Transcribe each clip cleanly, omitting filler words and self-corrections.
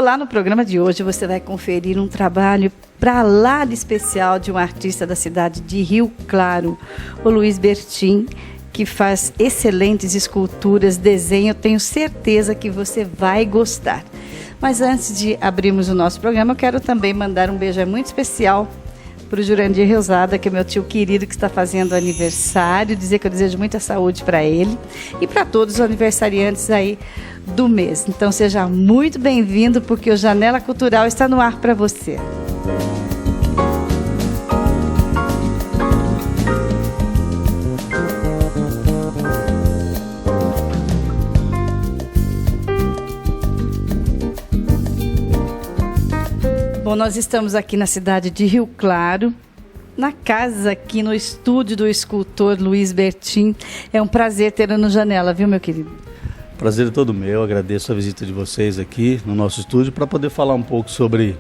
Olá, no programa de hoje você vai conferir um trabalho para lá de especial de um artista da cidade de Rio Claro, o Luiz Bertin, que faz excelentes esculturas, desenho. Eu tenho certeza que você vai gostar. Mas antes de abrirmos o nosso programa, eu quero também mandar um beijo muito especial para o Jurandir Reusada, que é meu tio querido que está fazendo aniversário, dizer que eu desejo muita saúde para ele e para todos os aniversariantes aí do mês. Então seja muito bem-vindo, porque o Janela Cultural está no ar para você. Bom, nós estamos aqui na cidade de Rio Claro, na casa aqui no estúdio do escultor Luiz Bertin. É um prazer tê-lo no Janela, viu, meu querido? Prazer é todo meu, agradeço a visita de vocês aqui no nosso estúdio para poder falar um pouco sobre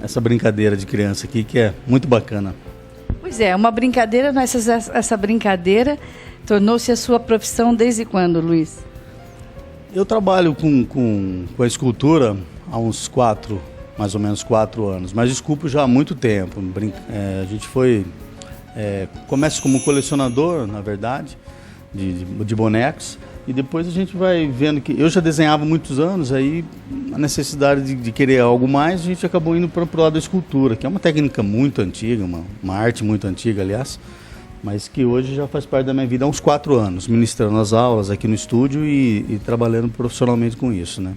essa brincadeira de criança aqui, que é muito bacana. Pois é, uma brincadeira, mas essa brincadeira tornou-se a sua profissão desde quando, Luiz? Eu trabalho com a escultura há uns mais ou menos 4 anos, mas esculpo já há muito tempo. A gente começa como colecionador, na verdade, de bonecos, e depois a gente vai vendo que eu já desenhava há muitos anos, aí a necessidade de querer algo mais, a gente acabou indo para o lado da escultura, que é uma técnica muito antiga, uma arte muito antiga, aliás, mas que hoje já faz parte da minha vida há uns 4 anos, ministrando as aulas aqui no estúdio e trabalhando profissionalmente com isso, né?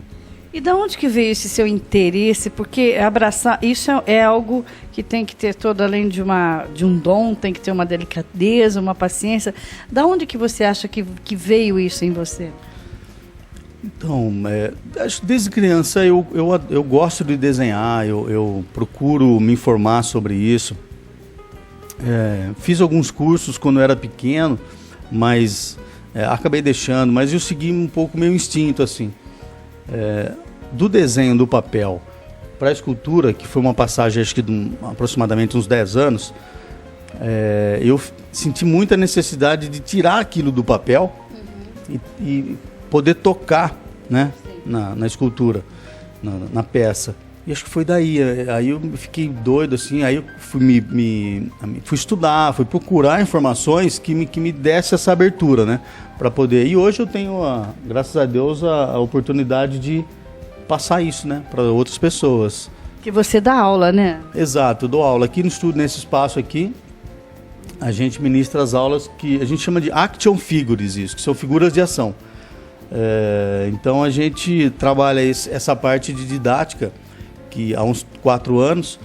E de onde que veio esse seu interesse? Porque abraçar, isso é algo que tem que ter todo, além de um dom, tem que ter uma delicadeza, uma paciência. De onde que você acha que veio isso em você? Então, acho que desde criança eu gosto de desenhar, eu procuro me informar sobre isso. Fiz alguns cursos quando eu era pequeno, mas acabei deixando, mas eu segui um pouco meu instinto, assim. Do desenho do papel para a escultura, que foi uma passagem acho que de aproximadamente uns 10 anos, eu senti muita necessidade de tirar aquilo do papel e poder tocar, né, na escultura, na peça. E acho que foi daí, aí eu fiquei doido, assim, aí eu fui estudar, fui procurar informações que me desse essa abertura, né, para poder. E hoje eu tenho, graças a Deus, a oportunidade de passar isso, né, para outras pessoas. Que você dá aula, né? Exato, eu dou aula aqui no estúdio, nesse espaço aqui. A gente ministra as aulas que a gente chama de action figures, isso, que são figuras de ação. Então a gente trabalha essa parte de didática que há uns 4 anos,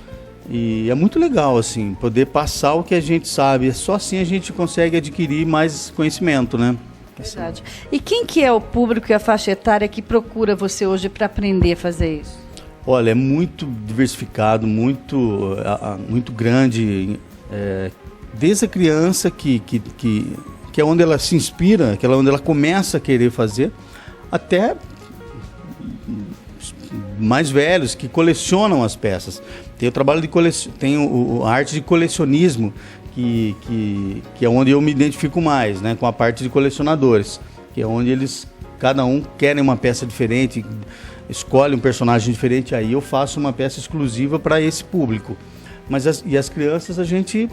e é muito legal, assim, poder passar o que a gente sabe. Só assim a gente consegue adquirir mais conhecimento, né? Verdade. E quem que é o público e a faixa etária que procura você hoje para aprender a fazer isso? Olha, é muito diversificado, muito grande, desde a criança que é onde ela se inspira, que é onde ela começa a querer fazer, até mais velhos que colecionam as peças. Tem o trabalho tem a arte de colecionismo, que é onde eu me identifico mais, né, com a parte de colecionadores, que é onde cada um querem uma peça diferente, escolhe um personagem diferente, aí eu faço uma peça exclusiva para esse público. Mas as crianças a gente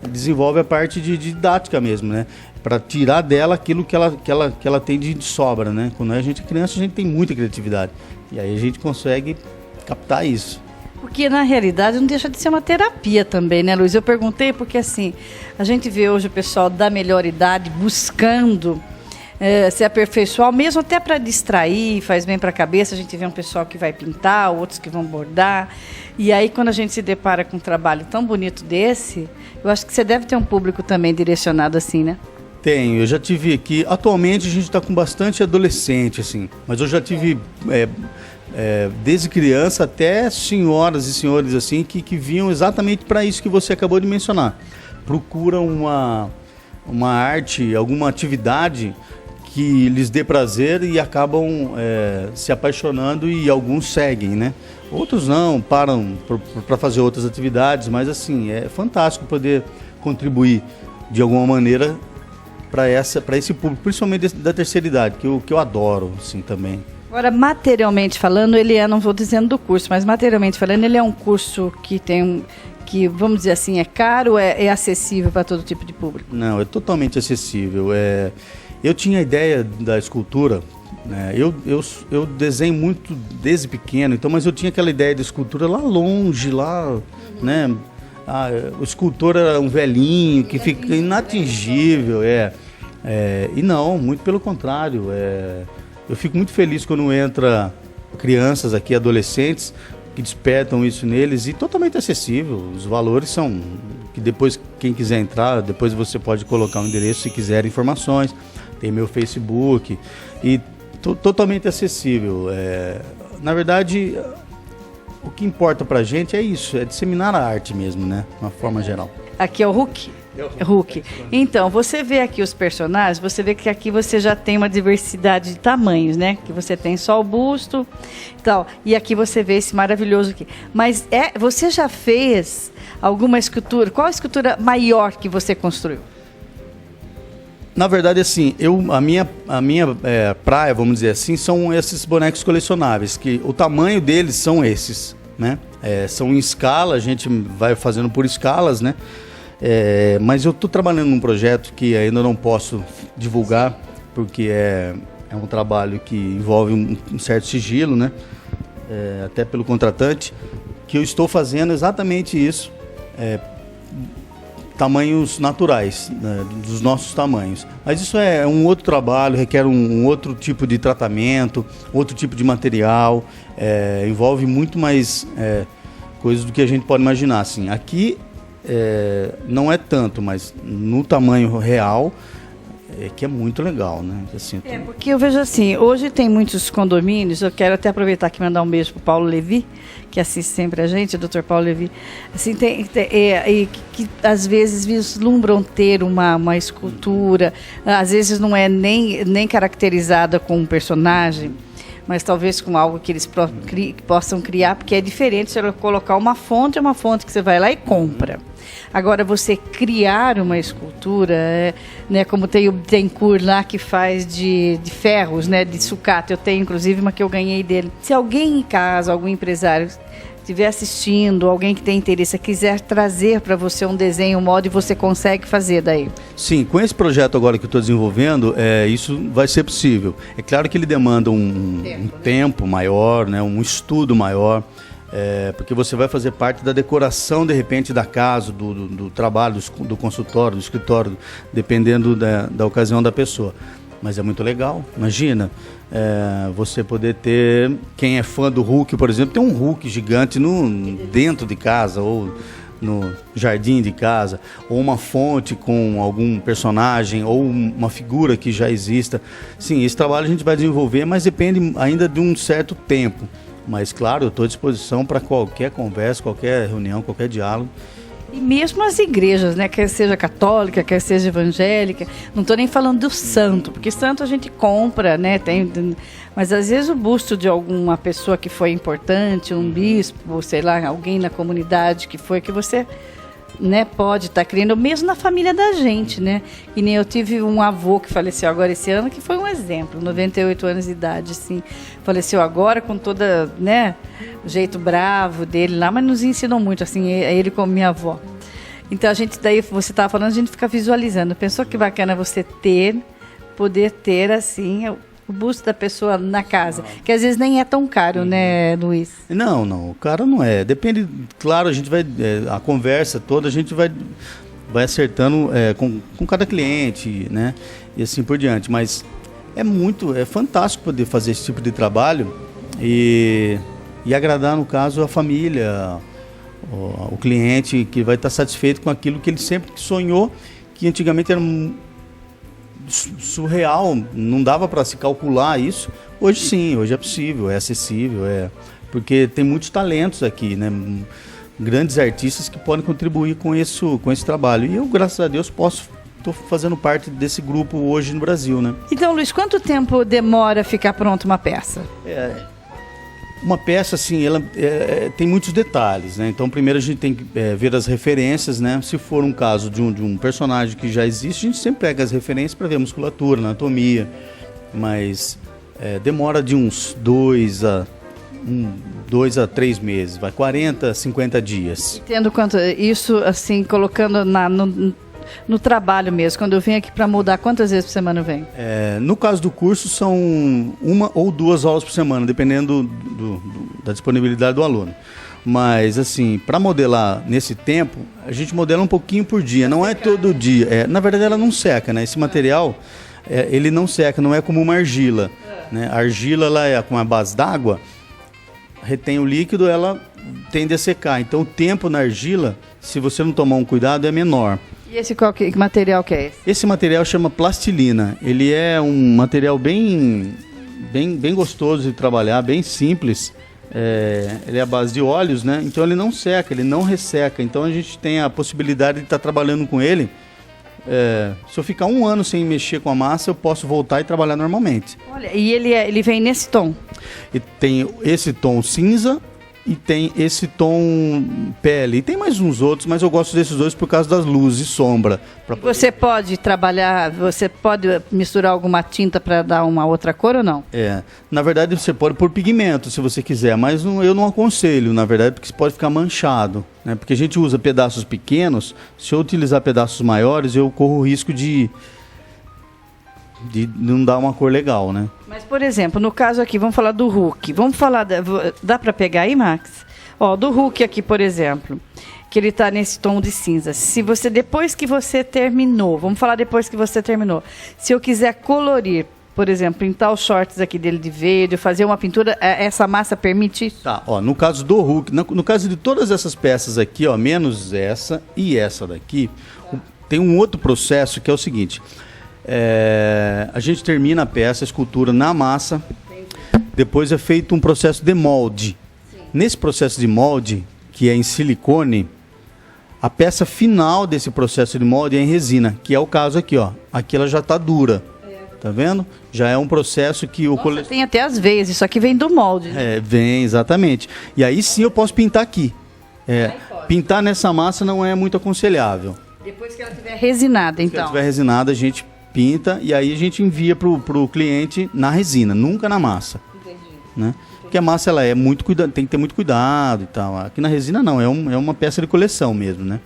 desenvolve a parte de didática mesmo, né, para tirar dela aquilo que ela tem de sobra, né. Quando a gente é criança, a gente tem muita criatividade, e aí a gente consegue captar isso. Porque, na realidade, não deixa de ser uma terapia também, né, Luiz? Eu perguntei porque, assim, a gente vê hoje o pessoal da melhor idade buscando se aperfeiçoar, mesmo até para distrair, faz bem para a cabeça. A gente vê um pessoal que vai pintar, outros que vão bordar. E aí, quando a gente se depara com um trabalho tão bonito desse, eu acho que você deve ter um público também direcionado assim, né? Tenho, eu já tive aqui. Atualmente, a gente está com bastante adolescente, assim, mas eu já tive... desde criança até senhoras e senhores assim que vinham exatamente para isso que você acabou de mencionar. Procuram uma arte, alguma atividade que lhes dê prazer e acabam se apaixonando, e alguns seguem, né? Outros não, param para fazer outras atividades, mas assim, é fantástico poder contribuir de alguma maneira para esse público, principalmente da terceira idade, que eu adoro, assim, também. Agora, materialmente falando, ele é, não vou dizendo do curso, mas materialmente falando, ele é um curso que tem que, vamos dizer assim, é caro, é acessível para todo tipo de público? Não, é totalmente acessível. Eu tinha a ideia da escultura, né? Eu desenho muito desde pequeno, então, mas eu tinha aquela ideia de escultura lá longe, lá, né? O escultor era um velhinho que fica inatingível, e não, muito pelo contrário. Eu fico muito feliz quando entra crianças aqui, adolescentes, que despertam isso neles, e totalmente acessível. Os valores são que depois, quem quiser entrar, depois você pode colocar o endereço se quiser informações. Tem meu Facebook, e totalmente acessível. Na verdade, o que importa pra gente é isso, é disseminar a arte mesmo, né? De uma forma geral. Aqui é o Hulk? Hulk. Então, você vê aqui os personagens, você vê que aqui você já tem uma diversidade de tamanhos, né? Que você tem só o busto e tal. E aqui você vê esse maravilhoso aqui. Mas você já fez alguma escultura? Qual a escultura maior que você construiu? Na verdade, assim, a minha praia, vamos dizer assim, são esses bonecos colecionáveis, que o tamanho deles são esses, né? São em escala, a gente vai fazendo por escalas, né? Mas eu estou trabalhando num projeto que ainda não posso divulgar, porque é um trabalho que envolve um certo sigilo, né? Até pelo contratante, que eu estou fazendo exatamente isso, tamanhos naturais, né, dos nossos tamanhos. Mas isso é um outro trabalho, requer um outro tipo de tratamento, outro tipo de material, envolve muito mais coisas do que a gente pode imaginar. Assim, aqui não é tanto, mas no tamanho real que é muito legal, né? Assim, porque eu vejo assim, hoje tem muitos condomínios, eu quero até aproveitar aqui e mandar um beijo para o Paulo Levi, que assiste sempre a gente, o Dr. Paulo Levi, assim, que às vezes vislumbram ter uma escultura, às vezes não é nem caracterizada com um personagem, mas talvez com algo que eles possam criar, porque é diferente se eu colocar uma fonte, é uma fonte que você vai lá e compra. Agora, você criar uma escultura, né, como tem o Bittencourt lá que faz de ferros, né, de sucata. Eu tenho, inclusive, uma que eu ganhei dele. Se alguém em casa, algum empresário estiver assistindo, alguém que tem interesse, quiser trazer para você um desenho, um modo, e você consegue fazer daí? Sim, com esse projeto agora que eu estou desenvolvendo, isso vai ser possível. É claro que ele demanda um tempo maior, né, um estudo maior, porque você vai fazer parte da decoração, de repente, da casa, do trabalho, do consultório, do escritório, dependendo da ocasião da pessoa. Mas é muito legal, imagina, você poder ter, quem é fã do Hulk, por exemplo, tem um Hulk gigante dentro de casa, ou no jardim de casa, ou uma fonte com algum personagem, ou uma figura que já exista. Sim, esse trabalho a gente vai desenvolver, mas depende ainda de um certo tempo. Mas, claro, eu estou à disposição para qualquer conversa, qualquer reunião, qualquer diálogo. E mesmo as igrejas, né, quer seja católica, quer seja evangélica, não estou nem falando do santo, porque santo a gente compra, né, mas às vezes o busto de alguma pessoa que foi importante, um bispo, sei lá, alguém na comunidade que você, né, pode estar criando, mesmo na família da gente, né? E nem eu tive um avô que faleceu agora esse ano, que foi um exemplo, 98 anos de idade, assim, faleceu agora com toda, né, o jeito bravo dele lá, mas nos ensinou muito, assim, ele como minha avó. Então a gente, daí você estava falando, a gente fica visualizando. Pensou que bacana você poder ter, assim, o busto da pessoa na casa, que às vezes nem é tão caro, né, Luiz? Não, o caro não é. Depende, claro, a gente vai, a conversa toda, a gente vai acertando com cada cliente, né, e assim por diante. Mas é fantástico poder fazer esse tipo de trabalho e agradar, no caso, a família, o cliente, que vai estar satisfeito com aquilo que ele sempre sonhou, que antigamente era surreal, não dava para se calcular isso. Hoje sim, hoje é possível, é acessível, porque tem muitos talentos aqui, né? Grandes artistas que podem contribuir com esse trabalho. E eu, graças a Deus, estou fazendo parte desse grupo hoje no Brasil, né? Então, Luiz, quanto tempo demora a ficar pronta uma peça? Uma peça, assim, ela tem muitos detalhes, né? Então, primeiro a gente tem que ver as referências, né? Se for um caso de um personagem que já existe, a gente sempre pega as referências para ver a musculatura, a anatomia. Mas demora de uns 2 a 3 meses, vai 40, 50 dias. Entendo quanto isso, assim, colocando no trabalho mesmo. Quando eu venho aqui para mudar, quantas vezes por semana eu venho? No caso do curso, são 1 ou 2 aulas por semana, dependendo da disponibilidade do aluno. Mas, assim, para modelar nesse tempo, a gente modela um pouquinho por dia, não é todo dia. Na verdade, ela não seca, né? Esse material, ele não seca, não é como uma argila. Né? A argila, ela é com a base d'água, retém o líquido, ela tende a secar. Então, o tempo na argila, se você não tomar um cuidado, é menor. E esse que material que é esse? Esse material chama plastilina. Ele é um material bem gostoso de trabalhar, bem simples. Ele é à base de óleos, né? Então ele não seca, ele não resseca. Então a gente tem a possibilidade de estar trabalhando com ele. Se eu ficar 1 ano sem mexer com a massa, eu posso voltar e trabalhar normalmente. Olha, e ele vem nesse tom? E tem esse tom cinza e tem esse tom pele. E tem mais uns outros, mas eu gosto desses dois por causa das luzes e sombra. Você pode trabalhar, você pode misturar alguma tinta para dar uma outra cor ou não? Na verdade você pode pôr pigmento se você quiser, mas eu não aconselho, na verdade, porque pode ficar manchado. Né? Porque a gente usa pedaços pequenos, se eu utilizar pedaços maiores, eu corro o risco de não dar uma cor legal, né? Mas, por exemplo, no caso aqui, vamos falar do Hulk. Vamos falar, dá para pegar aí, Max? Ó, do Hulk aqui, por exemplo, que ele está nesse tom de cinza. Se você, depois que você terminou, vamos falar depois que você terminou, se eu quiser colorir, por exemplo, pintar os shorts aqui dele de verde, fazer uma pintura, essa massa permite isso? Tá, ó, no caso do Hulk, no caso de todas essas peças aqui, ó, menos essa e essa daqui, tem um outro processo que é o seguinte... a gente termina a peça, a escultura na massa. Depois é feito um processo de molde. Nesse processo de molde, que é em silicone, a peça final desse processo de molde é em resina, que é o caso aqui, ó. Aqui ela já está dura. Tá vendo? Já é um processo que o tem até as veias, isso aqui vem do molde. Né? Vem, exatamente. E aí sim eu posso pintar aqui. Pintar nessa massa não é muito aconselhável. Depois que ela estiver resinada, então. Se ela estiver resinada, a gente pinta e aí a gente envia pro cliente na resina, nunca na massa. Entendi. Né? Porque a massa ela tem que ter muito cuidado e tal. Aqui na resina não, é uma peça de coleção mesmo, né?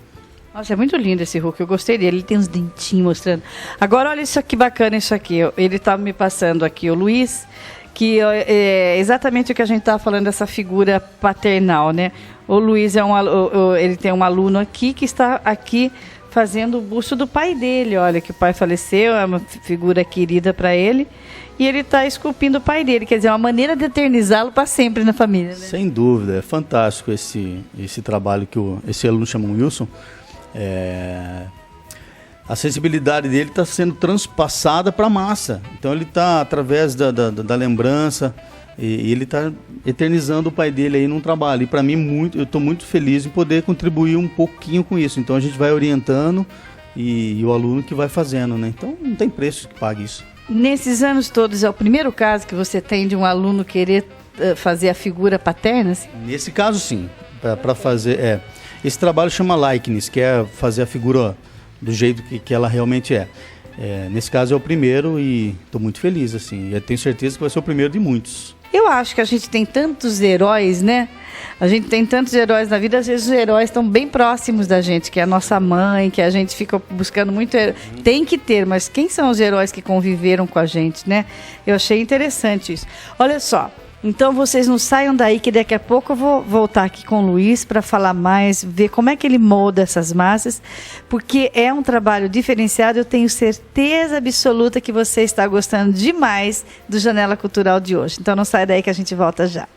Nossa, é muito lindo esse Hulk, eu gostei dele, ele tem uns dentinhos mostrando. Agora olha isso aqui bacana, isso aqui, ele estava me passando aqui, o Luiz, que é exatamente o que a gente estava falando dessa figura paternal, né? O Luiz ele tem um aluno aqui que está aqui fazendo o busto do pai dele, olha, que o pai faleceu, é uma figura querida para ele, e ele está esculpindo o pai dele, quer dizer, é uma maneira de eternizá-lo para sempre na família. Né? Sem dúvida, é fantástico esse trabalho que esse aluno chama Wilson. A sensibilidade dele está sendo transpassada para a massa, então ele está, através da lembrança, e ele está eternizando o pai dele aí num trabalho. E para mim, eu estou muito feliz em poder contribuir um pouquinho com isso. Então a gente vai orientando e o aluno que vai fazendo, né? Então não tem preço que pague isso. Nesses anos todos, é o primeiro caso que você tem de um aluno querer fazer a figura paterna? Assim? Nesse caso, sim. Para fazer... Esse trabalho chama likeness, que é fazer a figura do jeito que ela realmente é. Nesse caso é o primeiro e estou muito feliz, assim. Eu tenho certeza que vai ser o primeiro de muitos. Eu acho que a gente tem tantos heróis, né? A gente tem tantos heróis na vida, às vezes os heróis estão bem próximos da gente, que é a nossa mãe, que a gente fica buscando muito herói. Tem que ter, mas quem são os heróis que conviveram com a gente, né? Eu achei interessante isso. Olha só, então vocês não saiam daí, que daqui a pouco eu vou voltar aqui com o Luiz para falar mais, ver como é que ele molda essas massas, porque é um trabalho diferenciado. Eu tenho certeza absoluta que você está gostando demais do Janela Cultural de hoje. Então não sai daí que a gente volta já.